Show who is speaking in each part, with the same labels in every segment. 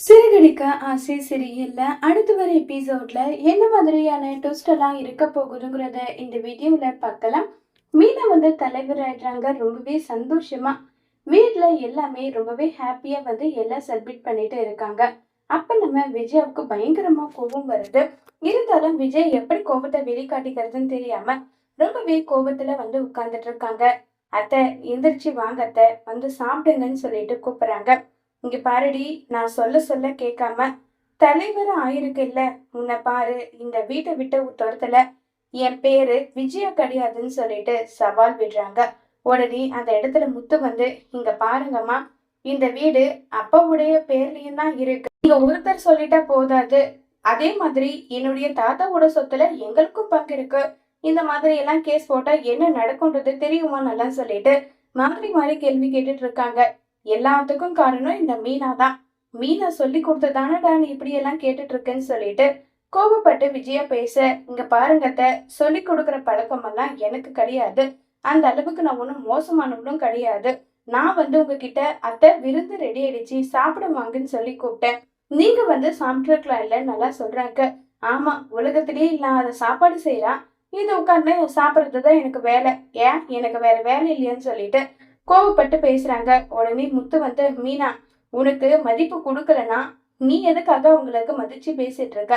Speaker 1: சிறகடிக்க ஆசை சீரியல்ல அடுத்து வர எபிசோட்ல என்ன மாதிரியான ட்விஸ்ட் எல்லாம் இருக்க போகுதுங்கிறத இந்த வீடியோல பார்க்கலாம். மீனா தலைவர் ஆயிடுறாங்க. ரொம்பவே சந்தோஷமா வீட்ல எல்லாமே ரொம்பவே ஹாப்பியா எல்லாம் செலிப்ரேட் பண்ணிட்டு இருக்காங்க. அப்ப நம்ம விஜயாவுக்கு பயங்கரமா கோபம் வருது. இருந்தாலும் விஜய் எப்படி கோபத்தை வெளிக்காட்டிக்கிறதுன்னு தெரியாம ரொம்பவே கோபத்துல உட்கார்ந்துட்டு இருக்காங்க. அத்தை, எந்திரிச்சு வாங்க அத்தை, சாப்பிடுங்கன்னு சொல்லிட்டு கூப்பிடுறாங்க. இங்க பாருடி, நான் சொல்ல சொல்ல கேட்காம தலைவர் ஆயிருக்கு இல்ல, உன்னை பாரு, இந்த வீட்டை விட்டு துரத்துல என் பேரு விஜயா கிடையாதுன்னு சொல்லிட்டு சவால் விடுறாங்க. உடனே அந்த இடத்துல முத்து இங்க பாருங்கம்மா, இந்த வீடு அப்பாவுடைய பேர்லயும் தான் இருக்கு. நீங்க ஒருத்தர் சொல்லிட்டா போதாது, அதே மாதிரி என்னுடைய தாத்தாவோட சொத்துல எங்களுக்கும் பங்கு இருக்கு. இந்த மாதிரி எல்லாம் கேஸ் போட்டா என்ன நடக்கும்ன்றது தெரியுமா நல்லா சொல்லிட்டு மாறி மாறி கேள்வி கேட்டுட்டு இருக்காங்க. எல்லாத்துக்கும் காரணம் இந்த மீனா தான். மீனா சொல்லி கொடுத்ததானடா நீ இப்படி எல்லாம் கேட்டுட்டு இருக்கேன்னு சொல்லிட்டு கோபப்பட்டு விஜயா பேச, இங்க பாருங்கத்த, சொல்லி கொடுக்குற பழக்கம் எல்லாம் எனக்கு கிடையாது. அந்த அளவுக்கு நான் ஒன்றும் மோசமானவனும் கிடையாது. நான் உங்ககிட்ட அத்தை விருந்து ரெடி ஆயிடுச்சு சாப்பிட வாங்கன்னு சொல்லி கூப்பிட்டேன். நீங்க சாப்பிட்டுருக்கலாம் இல்ல நல்லா சொல்றாங்க. ஆமா, உலகத்திலேயே இல்லாத சாப்பாடு செய்யறான். இது உட்காந்து சாப்பிட்றதுதான் எனக்கு வேலை. ஏன் எனக்கு வேற வேலை இல்லையான்னு சொல்லிட்டு கோவப்பட்டு பேசுறாங்க. உடனே முத்து மீனா, உனக்கு மதிப்பு கொடுக்கலனா நீ எதுக்காக உங்களுக்கு மதிச்சு பேசிட்டு இருக்க?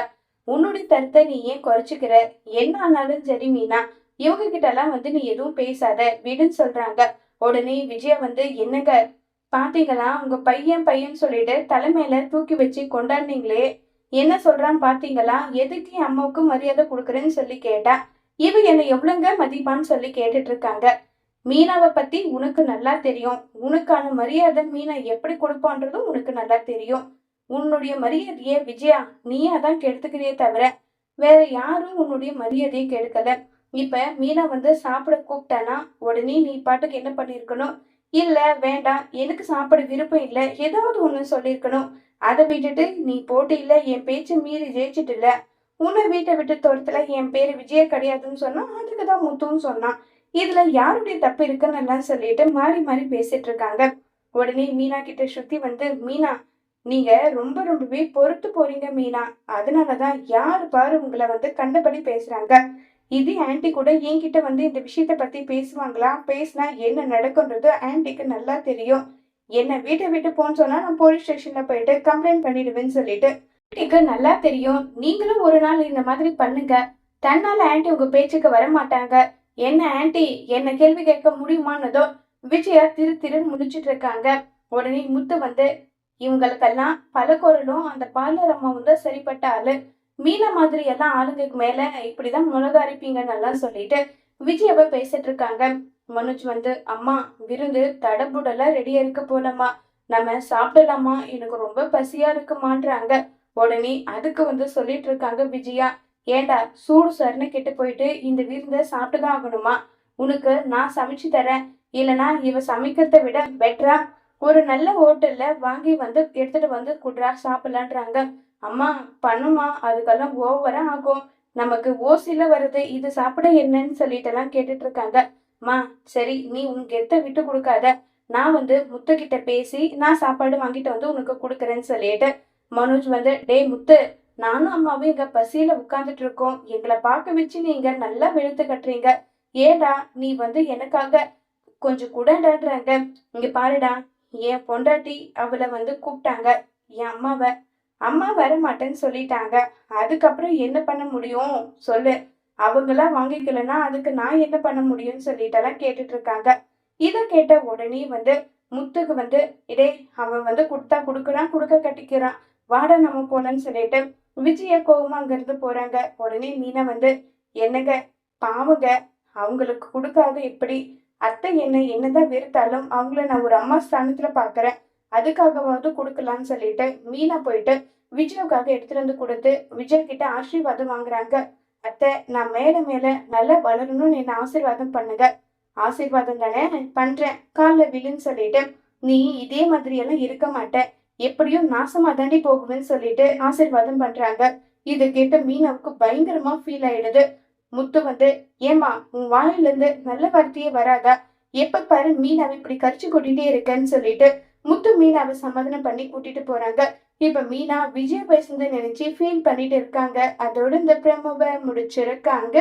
Speaker 1: உன்னுடைய தரத்தை நீ ஏன் குறைச்சிக்கிற? என்ன ஆனாலும் சரி மீனா, இவங்க கிட்ட எல்லாம் நீ எதுவும் பேசாத விடுன்னு சொல்றாங்க. உடனே விஜயா என்னங்க பாத்தீங்களா, உங்க பையன் பையன் சொல்லிட்டு தலைமையில தூக்கி வச்சு கொண்டாடுனீங்களே, என்ன சொல்றான்னு பாத்தீங்களா? எதுக்கு என் அம்மாவுக்கு மரியாதை கொடுக்குறேன்னு சொல்லி கேட்டா, இவ என்ன எவ்வளவுங்க மதிப்பான்னு சொல்லி கேட்டுட்டு இருக்காங்க. மீனாவை பத்தி உனக்கு நல்லா தெரியும். உனக்கான மரியாதை மீனா எப்படி கொடுப்பான்றதும் உனக்கு நல்லா தெரியும். உன்னுடைய மரியாதைய விஜயா நீயா தான் கெடுத்துக்கிறியே தவிர வேற யாரும் உன்னுடைய மரியாதையை கெடுக்கல. இப்ப மீனா சாப்பிட கூப்பிட்டானா உடனே நீ பாட்டுக்கு என்ன பண்ணிருக்கணும்? இல்ல வேண்டாம், எனக்கு சாப்பிட விருப்பம் இல்ல, ஏதாவது ஒண்ணு சொல்லிருக்கணும். அதை விட்டுட்டு நீ போட்டியில என் பேச்சு மீறி ஜெயிச்சுட்டு இல்ல, உன்னை வீட்டை விட்டு தோரத்துல என் பேரு விஜயா கிடையாதுன்னு சொன்னா அதுக்குதான் முத்துன்னு சொன்னான். இதுல யாருடைய தப்பு இருக்குன்னு எல்லாம் சொல்லிட்டு மாறி மாறி பேசிட்டு இருக்காங்க. உடனே மீனா கிட்ட ஸ்ருதி மீனா, நீங்க ரொம்பவே பொறுத்து போறீங்க மீனா. அதனாலதான் யாரு பாரு உங்களை கண்டபடி பேசுறாங்க. இது ஆன்டி கூட என்கிட்ட இந்த விஷயத்த பத்தி பேசுவாங்களா? பேசினா என்ன நடக்கும்ன்றது ஆன்டிக்கு நல்லா தெரியும். என்ன வீட்டை விட்டு போன்னு சொன்னா நான் போலீஸ் ஸ்டேஷன்ல போயிட்டு கம்ப்ளைண்ட் பண்ணிடுவேன்னு சொல்லிட்டு ஆன்டிக்கு நல்லா தெரியும். நீங்களும் ஒரு நாள் இந்த மாதிரி பண்ணுங்க, தன்னால ஆன்டி உங்க பேச்சுக்கு வர மாட்டாங்க. என்ன ஆன்டி என்ன கேள்வி கேட்க முடியுமான்னதோ விஜயா திருன்னு முடிச்சிட்டு இருக்காங்க. உடனே முத்து இவங்களுக்கெல்லாம் பல குரலும் அந்த பார்லர் அம்மா சரிப்பட்ட ஆளு. மீனா மாதிரி எல்லாம் ஆளுங்களுக்கு மேல இப்படிதான் மிளகா அரைப்பீங்கன்னு எல்லாம் சொல்லிட்டு விஜயாவை பேசிட்டு இருக்காங்க. மனோஜ் அம்மா, விருந்து தடபுடலாம் ரெடியா இருக்க போலம்மா, நம்ம சாப்பிடலாமா, எனக்கு ரொம்ப பசியா இருக்குமான்றாங்க. உடனே அதுக்கு சொல்லிட்டு இருக்காங்க விஜயா, ஏண்டா சூடு சரண கெட்டு போயிட்டு இந்த விருந்த சாப்பிட்டுதான் ஆகணுமா? உனக்கு நான் சமைச்சு தரேன், இல்லனா இவ சமைக்கிறத விட பெட்டரா ஒரு நல்ல ஹோட்டல்ல வாங்கி எடுத்துட்டு குடுறா சாப்பிடலான்றாங்க. அம்மா பண்ணுமா, அதுக்கெல்லாம் ஓவரா ஆகும், நமக்கு ஓசில வருது, இது சாப்பிட என்னன்னு சொல்லிட்டு எல்லாம் கேட்டுட்டு இருக்காங்க. அம்மா சரி, நீ உன் கெத்த விட்டு கொடுக்காத, நான் முத்து கிட்ட பேசி நான் சாப்பாடு வாங்கிட்டு உனக்கு கொடுக்குறேன்னு சொல்லிட்டு மனோஜ் டே முத்து, நானும் அம்மாவும் இங்க பசியில உட்கார்ந்துட்டு இருக்கோம், எங்களை பார்க்க வச்சு நீங்க நல்லா வெளுத்து கட்டுறீங்க. ஏடா நீ எனக்காக கொஞ்சம் கூடன்றாங்க. இங்க பாருடா, என் பொண்டாட்டி அவளை கூப்பிட்டாங்க, என் அம்மாவை, அம்மா வர மாட்டேன்னு சொல்லிட்டாங்க. அதுக்கப்புறம் என்ன பண்ண முடியும் சொல்லு? அவங்களா வாங்கிக்கலன்னா அதுக்கு நான் என்ன பண்ண முடியும்னு சொல்லிட்டெல்லாம் கேட்டுட்டு இருக்காங்க. இத கேட்ட உடனே முத்துக்கு இடே அவன் கொடுத்தா கொடுக்குறான், கொடுக்க கட்டிக்கிறான், வாடா நம்ம போனன்னு சொல்லிட்டு விஜய கோவமா அங்கிருந்து போறாங்க. உடனே மீனா என்னங்க பாவங்க, அவங்களுக்கு கொடுக்காத எப்படி? அத்தை என்னதான் வெறுத்தாலும் அவங்கள நான் ஒரு அம்மா ஸ்தானத்துல பாக்குறேன், அதுக்காகவாவது கொடுக்கலான்னு சொல்லிட்டு மீனா போயிட்டு விஜயாவுக்காக எடுத்துட்டு கொடுத்து விஜய் கிட்ட ஆசீர்வாதம் வாங்குறாங்க. அத்தை, நான் மேல மேல நல்லா வளரணும்னு என்ன ஆசீர்வாதம் பண்ணுங்க. ஆசீர்வாதம் தானே பண்றேன், காலில் விழுன்னு சொல்லிட்டு நீ இதே மாதிரி எல்லாம் இருக்க மாட்டேன், எப்படியும் நாசமா தாண்டி போகுதுன்னு சொல்லிட்டு ஆசீர்வாதம் பண்றாங்க. இதை கேட்ட மீனாவுக்கு பயங்கரமா ஃபீல் ஆயிடுது. முத்து ஏமா உன் வாயில இருந்து நல்ல வார்த்தையே வராதா? எப்ப பாரு மீனாவை இப்படி கரிச்சு கூட்டிட்டே இருக்கேன்னு சொல்லிட்டு முத்து மீனாவை சமாதானம் பண்ணி கூட்டிட்டு போறாங்க. இப்ப மீனா விஜய் பேசுனதை நினைச்சு ஃபீல் பண்ணிட்டு இருக்காங்க. அதோட இந்த ப்ரோமோவை முடிச்சிருக்காங்க.